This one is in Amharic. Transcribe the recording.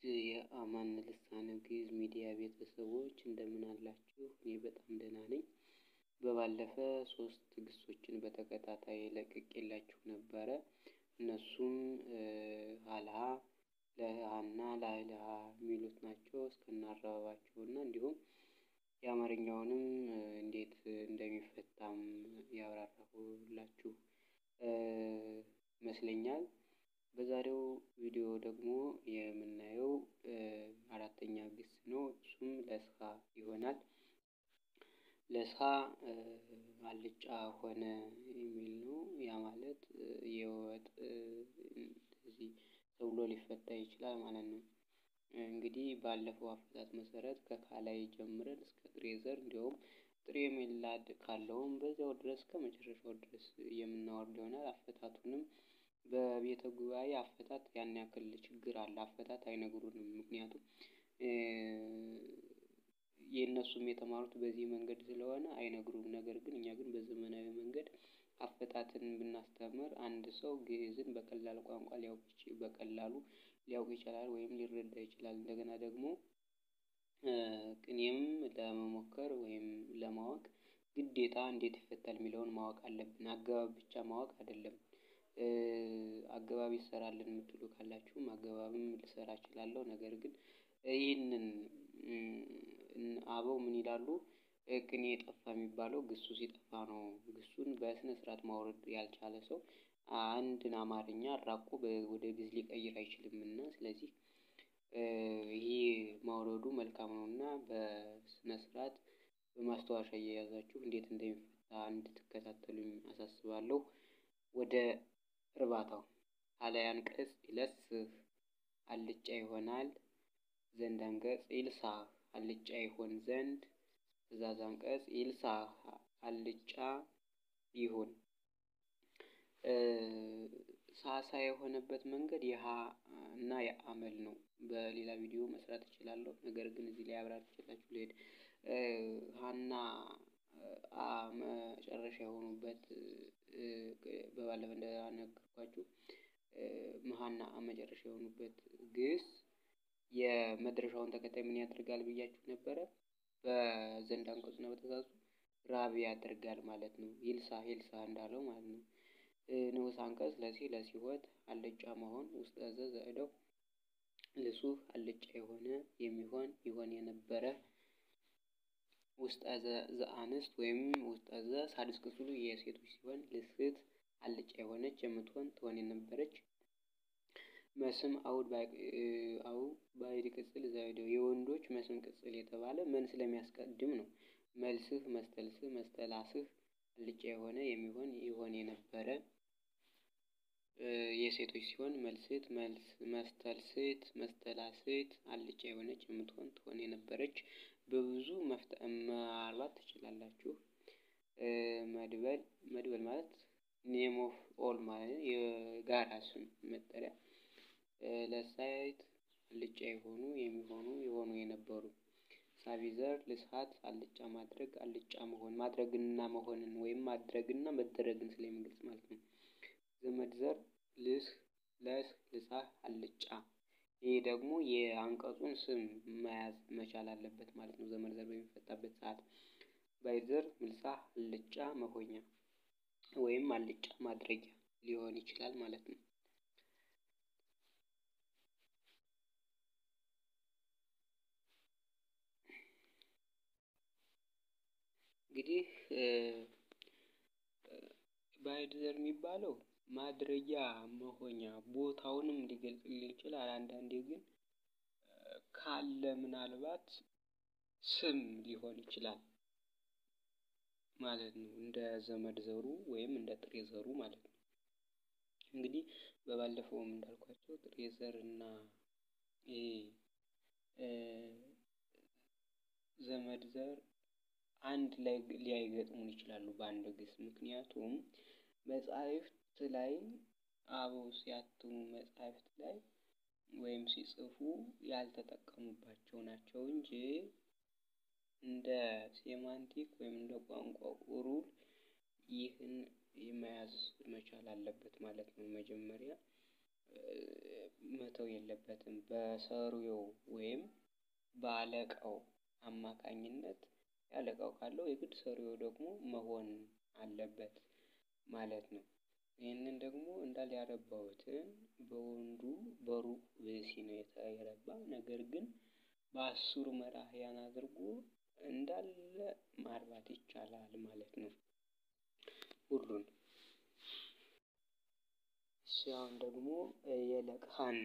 የአማን ልሳነ ግዕዝ ሚዲያ ቤተሰቦች እንደምን አላችሁ? እኔ በጣም ደህና ነኝ። በባለፈ 3 ግሶችን በተከታታይ ለቅቄላችሁ ነበረ። እነሱም ሀልሃ፣ ለሃና፣ ላይልሃ የሚሉት ናቸው እስከናረባባቸውና እንዲሁም የአማርኛውንም እንዴት እንደሚፈታም ያብራራሁላችሁ ይመስለኛል። በዛሬው ቪዲዮ ደግሞ የምናየው 4ኛ ግስ ነው። እሱም ለስኻ ይሆናል። ለስኻ አልጫ ሆነ የሚል ነው። ያ ማለት የወጥ እንደዚህ ተብሎ ሊፈታ ይችላል ማለት ነው። እንግዲህ ባለፈው አፈታት መሰረት ከካላይ ጀምረን እስከ ጥሬ ዘር እንዲሁም ጥሬ ሜላድ ካለውም በዛው ድረስ ከመጨረሻው ድረስ የምናወርድ ይሆናል። አፈታቱንም በቤተ ጉባኤ አፈታት ያን ያክል ችግር አለ አፈታት አይነግሩንም። ምክንያቱም የነሱም የተማሩት በዚህ መንገድ ስለሆነ አይነግሩም። ነገር ግን እኛ ግን በዘመናዊ መንገድ አፈታትን ብናስተምር አንድ ሰው ግዕዝን በቀላል ቋንቋ በቀላሉ ሊያውቅ ይችላል ወይም ሊረዳ ይችላል። እንደገና ደግሞ ቅኔም ለመሞከር ወይም ለማወቅ ግዴታ እንዴት ይፈታል የሚለውን ማወቅ አለብን። አገባብ ብቻ ማወቅ አይደለም። አገባብ ይሰራልን የምትሉ ካላችሁም አገባብም ልሰራ እችላለሁ። ነገር ግን ይህንን አበው ምን ይላሉ? ቅኔ ጠፋ የሚባለው ግሱ ሲጠፋ ነው። ግሱን በስነ ስርዓት ማውረድ ያልቻለ ሰው አንድን አማርኛ አራቆ ወደ ግዕዝ ሊቀይር አይችልምና፣ ስለዚህ ይሄ ማውረዱ መልካም ነውና በስነ ስርዓት በማስታወሻ እየያዛችሁ እንዴት እንደሚፈታ እንድትከታተሉኝ አሳስባለሁ። ወደ እርባታው ሀላይ አንቀጽ ይለስህ አልጫ ይሆናል። ዘንድ አንቀጽ ይልሳህ አልጫ ይሆን ዘንድ። ትእዛዝ አንቀጽ ይልሳህ አልጫ ይሁን። ሳሳ የሆነበት መንገድ የሃ እና የአመል ነው። በሌላ ቪዲዮ መስራት እችላለሁ። ነገር ግን እዚህ ላይ አብራርቼላችሁ ልሄድ። ሃና መጨረሻ የሆኑበት በባለፈ እንደነገርኳችሁ መሃና መጨረሻ የሆኑበት ግስ የመድረሻውን ተከታይ ምን ያደርጋል ብያችሁ ነበረ? በዘንድ አንቀጽና በትእዛዙ ራብ ያደርጋል ማለት ነው። ይልሳህ ይልሳህ እንዳለው ማለት ነው። ንዑስ አንቀጽ ለሲሆት አልጫ መሆን ውስጠ ዘእደው ልሱህ አልጫ የሆነ የሚሆን ይሆን የነበረ ውስጠ ዘአንስት ወይም ውስጠ ሳድስ ክፍሉ የሴቶች ሲሆን ልስት አልጫ የሆነች የምትሆን ትሆን የነበረች። መስም አውድ ባዕድ ቅጽል ዘእደው የወንዶች መስም ቅጽል የተባለ ምን ስለሚያስቀድም ነው። መልስህ መስተልስህ መስተላስህ አልጫ የሆነ የሚሆን ይሆን የነበረ የሴቶች ሲሆን መልስት መስተልስት መስተላስት አልጫ የሆነች የምትሆን ትሆን የነበረች። በብዙ ማልባት ትችላላችሁ። መድበል ማለት ኔም ኦፍ ኦል ማለት የጋራ ስም መጠሪያ። ለሳይት አልጫ የሆኑ የሚሆኑ ይሆኑ የነበሩ። ሳቢዘር ልስሃት አልጫ ማድረግ አልጫ መሆን ማድረግና መሆንን ወይም ማድረግና መደረግን ስለሚገልጽ ማለት ነው። ዘመድዘር ልሳህ አልጫ ይሄ ደግሞ የአንቀጹን ስም መያዝ መቻል አለበት ማለት ነው። ዘመድዘር በሚፈታበት ሰዓት ባይዘር ልሳህ አልጫ መሆኛ ወይም አልጫ ማድረጊያ ሊሆን ይችላል ማለት ነው። እንግዲህ ባይዘር የሚባለው ማድረጊያ መሆኛ ቦታውንም ሊገልጽልን ይችላል። አንዳንዴ ግን ካለ ምናልባት ስም ሊሆን ይችላል ማለት ነው። እንደ ዘመድ ዘሩ ወይም እንደ ጥሬ ዘሩ ማለት ነው። እንግዲህ በባለፈውም እንዳልኳቸው ጥሬ ዘርና ዘመድ ዘር አንድ ላይ ሊያይገጥሙን ይችላሉ በአንድ ግስ። ምክንያቱም መጻሕፍት ላይ አበው ሲያትሙ መጻሕፍት ላይ ወይም ሲጽፉ ያልተጠቀሙባቸው ናቸው እንጂ እንደ ሴማንቲክ ወይም እንደ ቋንቋ ሩል ይህን መያዝ መቻል አለበት ማለት ነው። መጀመሪያ መተው የለበትም። በሰሪው ወይም በአለቃው አማካኝነት ያለቃው ካለው የግድ ሰሪው ደግሞ መሆን አለበት ማለት ነው። ይህንን ደግሞ እንዳለ ያረባሁትን በወንዱ በሩቅ ብእሲ ነው የተረባ። ነገር ግን በ10 መራሕያን አድርጎ እንዳለ ማርባት ይቻላል ማለት ነው ሁሉን። እሺ አሁን ደግሞ የለቅሃን